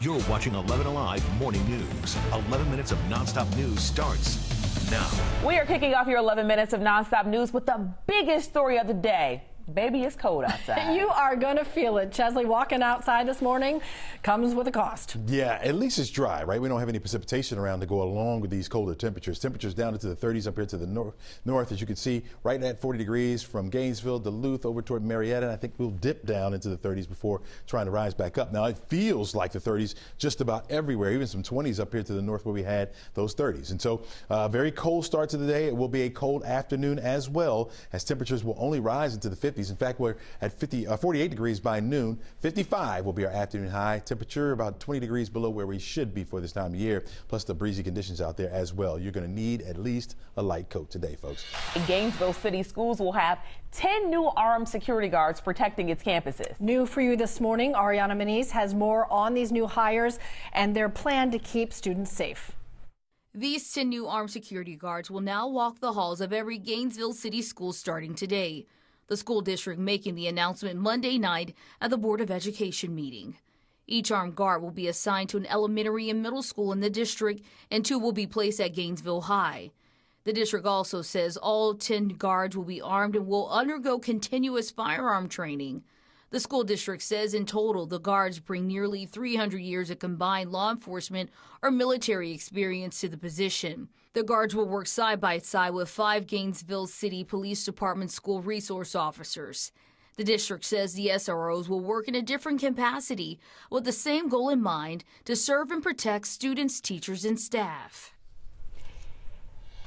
You're watching 11 Alive Morning News. 11 minutes of nonstop news starts now. We are kicking off your 11 minutes of nonstop news with the biggest story of the day. Baby, it's cold outside. You are going to feel it. Chesley, walking outside this morning comes with a cost. Yeah, at least it's dry, right? We don't have any precipitation around to go along with these colder temperatures. Temperatures down into the 30s up here to the north, as you can see, right at 40 degrees from Gainesville, Duluth, over toward Marietta. And I think we'll dip down into the 30s before trying to rise back up. Now, it feels like the 30s just about everywhere, even some 20s up here to the north where we had those 30s. And so, very cold start to the day. It will be a cold afternoon as well, as temperatures will only rise into the 50s. In fact, we're at 48 degrees by noon. 55 will be our afternoon high. Temperature about 20 degrees below where we should be for this time of year, plus the breezy conditions out there as well. You're going to need at least a light coat today, folks. Gainesville City Schools will have 10 new armed security guards protecting its campuses. New for you this morning, Ariana Maniz has more on these new hires and their plan to keep students safe. These 10 new armed security guards will now walk the halls of every Gainesville City school starting today. The school district making the announcement Monday night at the Board of Education meeting. Each armed guard will be assigned to an elementary and middle school in the district, and 2 will be placed at Gainesville High. The district also says all 10 guards will be armed and will undergo continuous firearm training. The school district says in total the guards bring nearly 300 years of combined law enforcement or military experience to the position. The guards will work side by side with 5 Gainesville City Police Department school resource officers. The district says the SROs will work in a different capacity with the same goal in mind: to serve and protect students, teachers, and staff.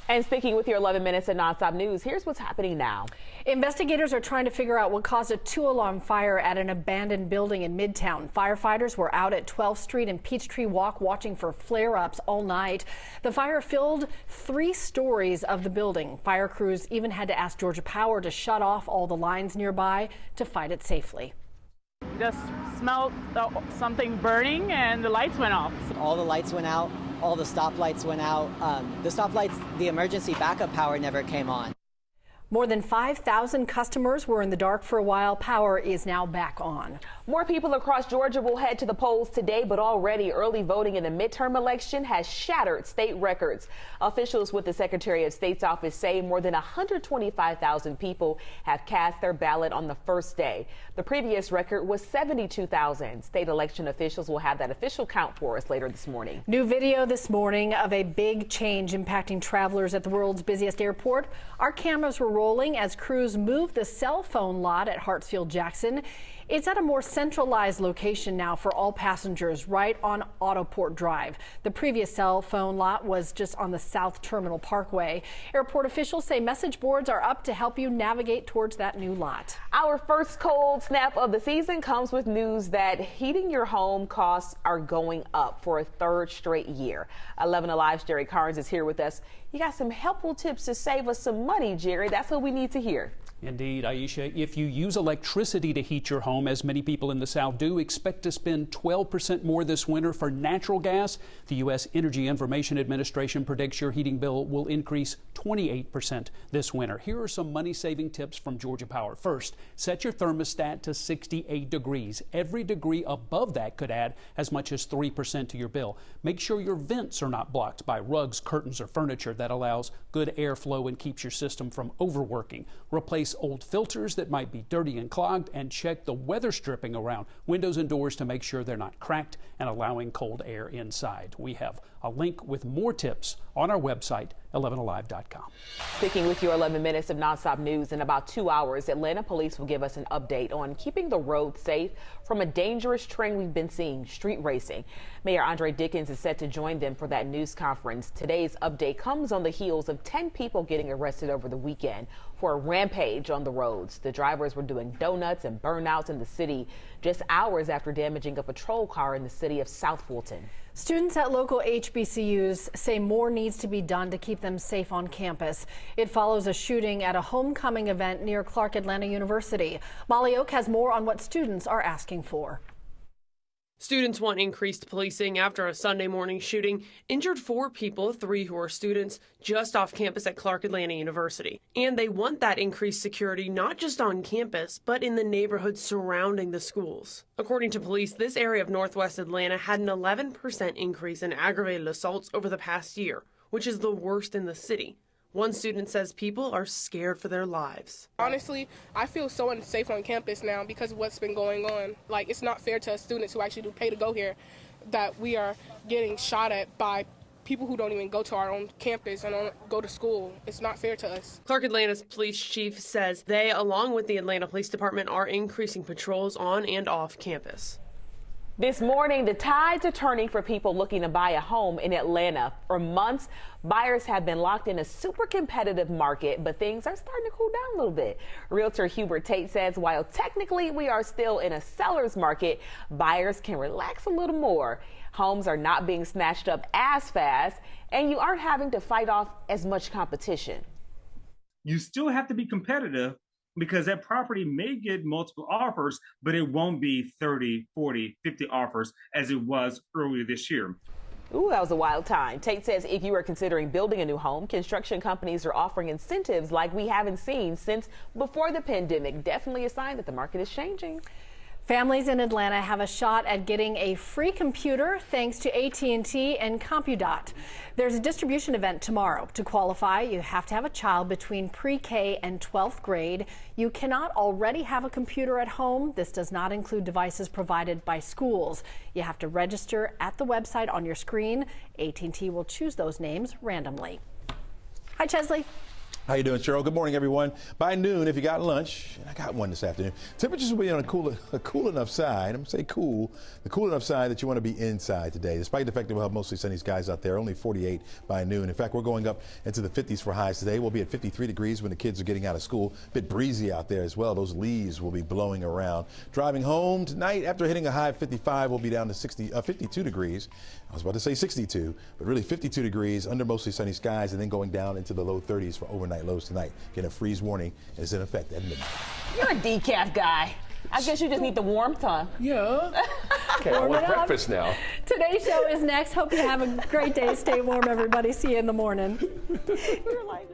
And sticking with your 11 minutes of nonstop news, here's what's happening now. Investigators are trying to figure out what caused a 2-alarm fire at an abandoned building in Midtown. Firefighters were out at 12th Street and Peachtree Walk watching for flare-ups all night. The fire filled 3 stories of the building. Fire crews even had to ask Georgia Power to shut off all the lines nearby to fight it safely. Just smelled something burning and the lights went off. All the lights went out. All the stoplights went out. The stoplights, the emergency backup power never came on. More than 5,000 customers were in the dark for a while. Power is now back on. More people across Georgia will head to the polls today, but already early voting in the midterm election has shattered state records. Officials with the Secretary of State's office say more than 125,000 people have cast their ballot on the first day. The previous record was 72,000. State election officials will have that official count for us later this morning. New video this morning of a big change impacting travelers at the world's busiest airport. Our cameras were rolling as crews moved the cell phone lot at Hartsfield-Jackson. It's at a more centralized location now for all passengers, right on Autoport Drive. The previous cell phone lot was just on the South Terminal Parkway. Airport officials say message boards are up to help you navigate towards that new lot. Our first cold snap of the season comes with news that heating your home costs are going up for a 3rd straight year. 11 Alive's Jerry Carnes is here with us. You got some helpful tips to save us some money, Jerry. That's what we need to hear. Indeed, Aisha. If you use electricity to heat your home, as many people in the South do, expect to spend 12% more this winter for natural gas. The U.S. Energy Information Administration predicts your heating bill will increase 28% this winter. Here are some money-saving tips from Georgia Power. First, set your thermostat to 68 degrees. Every degree above that could add as much as 3% to your bill. Make sure your vents are not blocked by rugs, curtains, or furniture. That allows good airflow and keeps your system from overworking. Replace old filters that might be dirty and clogged, and check the weather stripping around windows and doors to make sure they're not cracked and allowing cold air inside. We have a link with more tips on our website, 11alive.com. Sticking with your 11 minutes of nonstop news, in about 2 hours, Atlanta police will give us an update on keeping the road safe from a dangerous trend we've been seeing, street racing. Mayor Andre Dickens is set to join them for that news conference. Today's update comes on the heels of 10 people getting arrested over the weekend for a rampage on the roads. The drivers were doing donuts and burnouts in the city just hours after damaging a patrol car in the city of South Fulton. Students at local HBCUs say more needs to be done to keep them safe on campus. It follows a shooting at a homecoming event near Clark Atlanta University. Molly Oak has more on what students are asking for. Students want increased policing after a Sunday morning shooting injured 4 people, 3 who are students, just off campus at Clark Atlanta University. And they want that increased security not just on campus, but in the neighborhoods surrounding the schools. According to police, this area of Northwest Atlanta had an 11% increase in aggravated assaults over the past year, which is the worst in the city. One student says people are scared for their lives. Honestly, I feel so unsafe on campus now because of what's been going on. Like, it's not fair to us students who actually do pay to go here that we are getting shot at by people who don't even go to our own campus and don't go to school. It's not fair to us. Clark Atlanta's police chief says they, along with the Atlanta Police Department, are increasing patrols on and off campus. This morning, the tides are turning for people looking to buy a home in Atlanta. For months, buyers have been locked in a super competitive market, but things are starting to cool down a little bit. Realtor Hubert Tate says while technically we are still in a seller's market, buyers can relax a little more. Homes are not being snatched up as fast, and you aren't having to fight off as much competition. You still have to be competitive, because that property may get multiple offers, but it won't be 30, 40, 50 offers as it was earlier this year. Ooh, that was a wild time. Tate says if you are considering building a new home, construction companies are offering incentives like we haven't seen since before the pandemic. Definitely a sign that the market is changing. Families in Atlanta have a shot at getting a free computer thanks to AT&T and CompuDot. There's a distribution event tomorrow. To qualify, you have to have a child between pre-K and 12th grade. You cannot already have a computer at home. This does not include devices provided by schools. You have to register at the website on your screen. AT&T will choose those names randomly. Hi, Chesley. How you doing, Cheryl? Good morning, everyone. By noon, if you got lunch, and I got one this afternoon, temperatures will be on a cool enough side. I'm going to say cool, the cool enough side that you want to be inside today. Despite the fact that we'll have mostly sunny skies out there, only 48 by noon. In fact, we're going up into the 50s for highs today. We'll be at 53 degrees when the kids are getting out of school. A bit breezy out there as well. Those leaves will be blowing around. Driving home tonight, after hitting a high of 55, we'll be down to 52 degrees. I was about to say 62, but really 52 degrees under mostly sunny skies, and then going down into the low 30s for overnight lows tonight. Again, a freeze warning is in effect at midnight. You're a decaf guy. I guess you just need the warmth, huh? Yeah. Okay, I want breakfast now. Today's show is next. Hope you have a great day. Stay warm, everybody. See you in the morning. You're like...